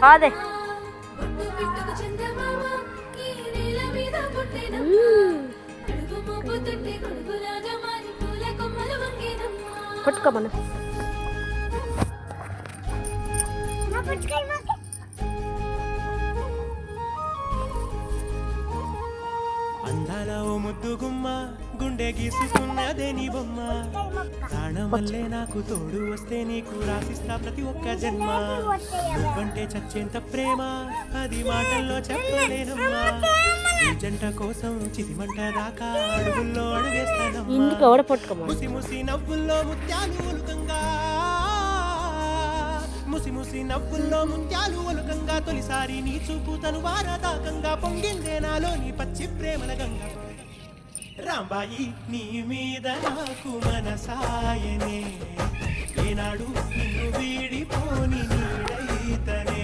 అదే పట్టుకోమను. అందాల ఓ ముద్దు గుమ్మ గుండె గీసుకున్నదే నీ బొమ్మ ప్రాణమల్లే నాకు తోడు వస్తే నీకు రాసిస్తా ప్రతి ఒక్క జన్మ నువ్వంటే చచ్చేంత ప్రేమ అది మాటల్లో చెప్పలేనమ్మా ఈ జంట కోసం చితిమంట దాకా అడుగుల్లో అడుగేస్తానమ్మా ముసి ముసి నవ్వుల్లో ముత్యాలు ఒలుకంగా ముసి ముసి నవ్వుల్లో ముత్యాలు ఒలుకంగా తొలిసారి నీ చూపు తను వారదాకంగా పొంగిందే నాలో నీ పచ్చి ప్రేమల గంగా రాంబాయి నీ మీద నాకు మనసాయనే ఏనాడు నిన్ను వీడిపోని నీడైతనే